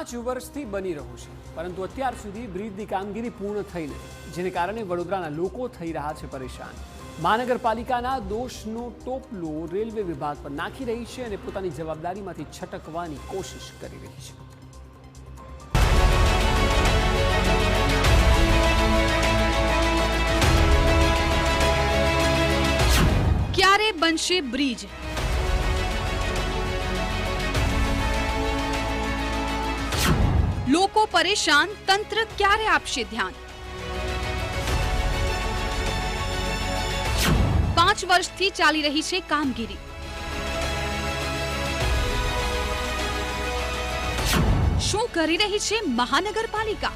5 વર્ષથી બની રહ્યું છે, પરંતુ અત્યાર સુધી બ્રિજની કામગીરી પૂર્ણ થઈ નથી, જેને કારણે વડોદરાના લોકો થઈ રહ્યા છે પરેશાન। મહાનગરપાલિકાના દોષનો ટોપલો રેલવે વિભાગ પર નાખી રહી છે અને પોતાની જવાબદારીમાંથી છટકવાની કોશિશ કરી રહી છે। ક્યારે બનશે બ્રિજ? લોકો પરેશાન, તંત્ર ક્યારે આપશે ધ્યાન? 5 વર્ષથી ચાલી રહી છે કામગીરી। શું કરી રહી છે મહાનગરપાલિકા?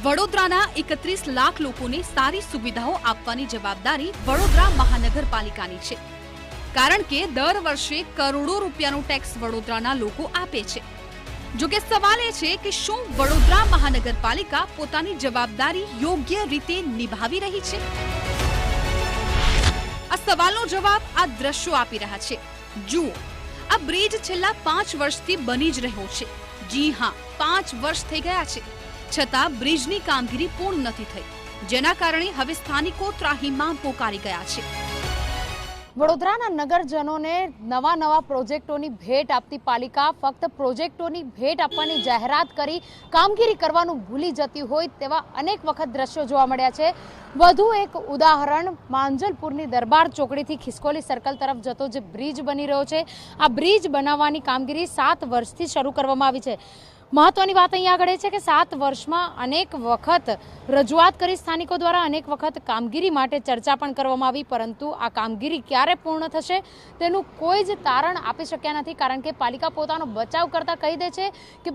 વડોદરાના 31 લાખ લોકોને સારી સુવિધાઓ આપવાની જવાબદારી વડોદરા મહાનગરપાલિકાની છે, કારણ કે દર વર્ષે કરોડો રૂપિયાનો ટેક્સ વડોદરાના લોકો આપે છે। જો કે સવાલ એ છે કે શું વડોદરા મહાનગરપાલિકા પોતાની જવાબદારી યોગ્ય રીતે નિભાવી રહી છે? આ સવાલનો જવાબ આ દ્રશ્યો આપી રહ્યા છે। જુઓ, આ બ્રિજ છેલ્લા 5 વર્ષથી બની જ રહ્યો છે। જી હા, 5 વર્ષ થઈ ગયા છે, છતાં બ્રિજની કામગીરી પૂર્ણ નથી થઈ, જેના કારણે હવે સ્થાનિકો ત્રાહિમામ પોકારી ગયા છે। વડોદરાના નગરજનોને નવા પ્રોજેક્ટોની ભેટ આપતી પાલિકા ફક્ત પ્રોજેક્ટોની ભેટ આપવાની જાહેરાત કરી કામગીરી કરવાનું ભૂલી જતી હોય તેવા અનેક વખત દ્રશ્યો જોવા મળ્યા છે। વધુ એક ઉદાહરણ માંજલપુરની દરબાર ચોકડીથી ખિસકોલી સર્કલ તરફ જતો જે બ્રિજ બની રહ્યો છે, આ બ્રિજ બનાવવાની કામગીરી 7 વર્ષથી શરૂ કરવામાં આવી છે। મહત્વની વાત અહીંયા આગળ એ છે કે 7 વર્ષમાં અનેક વખત રજૂઆત કરી સ્થાનિકો દ્વારા, અનેક વખત કામગીરી માટે ચર્ચા પણ કરવામાં આવી, પરંતુ આ કામગીરી ક્યારે પૂર્ણ થશે તેનું કોઈ જ તારણ આપી શક્યા નથી, કારણ કે પાલિકા પોતાનો બચાવ કરતા કહી દે છે કે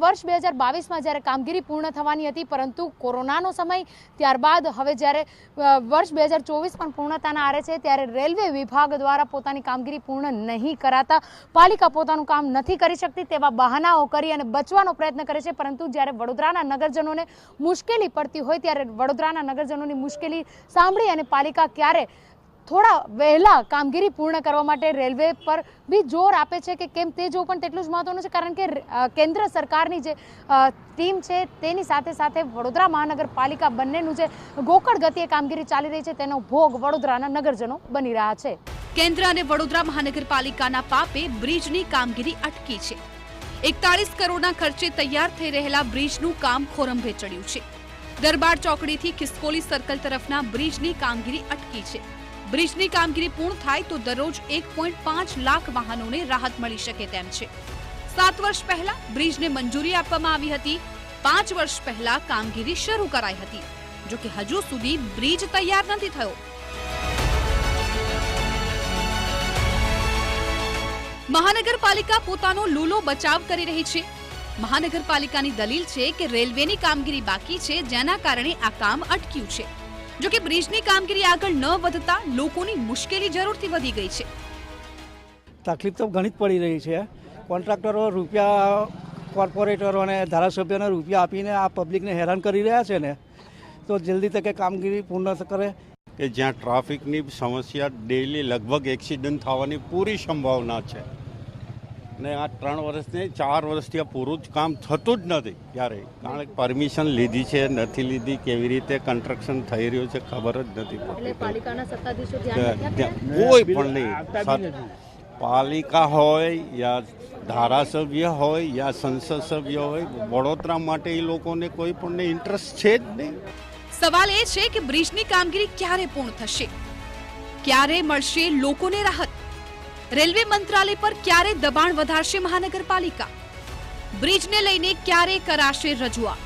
વર્ષ 2022માં જ્યારે કામગીરી પૂર્ણ થવાની હતી, પરંતુ કોરોનાનો સમય, ત્યારબાદ હવે જ્યારે વર્ષ 2024 પણ પૂર્ણતાના આરે છે, ત્યારે રેલવે વિભાગ દ્વારા પોતાની કામગીરી પૂર્ણ નહીં કરાતા પાલિકા પોતાનું કામ નથી કરી શકતી તેવા બહાનાઓ કરી અને બચવાનો પ્રયત્ન કરે છે। પરંતુ જ્યારે વડોદરાના નગરજનોને મુશ્કેલી પડતી હોય ત્યારે વડોદરાના નગરજનોની મુશ્કેલી સાંભળી અને પાલિકા ક્યારે થોડા વહેલા કામગીરી પૂર્ણ કરવા માટે રેલવે પર બી જોર આપે છે કે કેમ તે જોવું પણ તેટલું જ મહત્વનું છે, કારણ કે કેન્દ્ર સરકારની જે ટીમ છે તેની સાથે સાથે વડોદરા મહાનગરપાલિકા બંનેનું જે ગોકળ ગતિએ કામગીરી ચાલી રહી છે તેનો ભોગ વડોદરાના નગરજનો બની રહ્યા છે। કેન્દ્ર અને વડોદરા મહાનગરપાલિકાના પાપે બ્રિજની કામગીરી અટકી છે। 41 કરોડના ખર્ચે તૈયાર થઈ રહેલા બ્રિજનું કામ ખોરંભે ચડ્યું છે। દરબાર ચોકડીથી ખિસકોલી સર્કલ તરફના બ્રિજની કામગીરી અટકી છે। બ્રિજની કામગીરી પૂર્ણ થાય તો દરરોજ 1.5 લાખ વાહનોને રાહત મળી શકે તેમ છે। 7 વર્ષ પહેલા બ્રિજને મંજૂરી આપવામાં આવી હતી। 5 વર્ષ પહેલા કામગીરી શરૂ કરાઈ હતી, જો કે હજુ સુધી બ્રિજ તૈયાર નથી થયો। મહાનગરપાલિકા પોતાનો લૂલો બચાવ કરી રહી છે। મહાનગરપાલિકાની દલીલ છે કે રેલવેની કામગીરી બાકી છે, જેના કારણે આ કામ અટક્યું છે। જો કે બ્રિજની કામગીરી આગળ ન વધતા લોકોની મુશ્કેલી જરૂરથી વધી ગઈ છે। તકલીફ તો ઘણી જ પડી રહી છે। કોન્ટ્રાક્ટરો રૂપિયા, કોર્પોરેટરો અને ધારાસભ્યોને રૂપિયા આપીને આ પબ્લિકને હેરાન કરી રહ્યા છે ને, તો જલ્દી તકે કામગીરી પૂર્ણ કરે। કે જ્યાં ટ્રાફિકની સમસ્યા ડેઈલી લગભગ એક્સિડન્ટ થવાની પૂરી સંભાવના છે, ને આ 3 વર્ષથી 4 વર્ષથી આ પૂરું જ કામ થતું જ નથી ક્યારેય, કારણ કે પરમિશન લીધી છે, નથી લીધી, કેવી રીતે કન્સ્ટ્રક્શન થઈ રહ્યું છે ખબર જ નથી પડતી। કોઈ પણ નહીં, પાલિકા હોય યા ધારાસભ્ય હોય યા સંસદ સભ્ય હોય, વડોદરા માટે એ લોકોને કોઈ પણ ઇન્ટરેસ્ટ છે જ નહીં। સવાલ એ છે કે બ્રિજની કામગીરી ક્યારે પૂર્ણ થશે? ક્યારે મળશે લોકોને રાહત? રેલવે મંત્રાલય પર ક્યારે દબાણ વધારશે મહાનગરપાલિકા? બ્રિજને લઈને ક્યારે કરાશે રજૂઆત?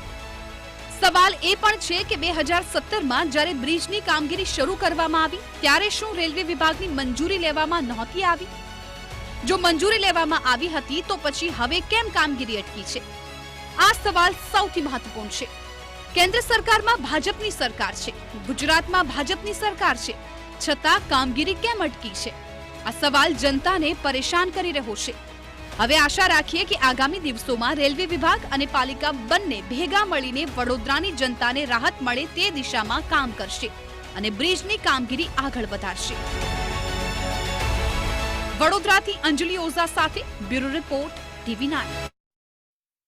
સવાલ એ પણ છે કે 2017માં જ્યારે બ્રિજની કામગીરી શરૂ કરવામાં આવી ત્યારે શું રેલવે વિભાગની મંજૂરી લેવામાં નહોતી આવી? જો મંજૂરી લેવામાં આવી હતી તો પછી હવે કેમ કામગીરી અટકી છે? આ સવાલ સૌથી મહત્વપૂર્ણ છે। કેન્દ્ર સરકારમાં ભાજપની સરકાર છે, ગુજરાતમાં ભાજપની સરકાર છે, છતાં કામગીરી કેમ અટકી છે? આ સવાલ જનતાને પરેશાન કરી રહ્યો છે। હવે આશા રાખીએ કે આગામી દિવસોમાં રેલવે વિભાગ અને પાલિકા બંને ભેગા મળીને વડોદરાની જનતાને રાહત મળે તે દિશામાં કામ કરશે અને બ્રિજની કામગીરી આગળ વધારશે। વડોદરાથી અંજલિ ઓઝા સાથે બ્યુરો રિપોર્ટ TV9।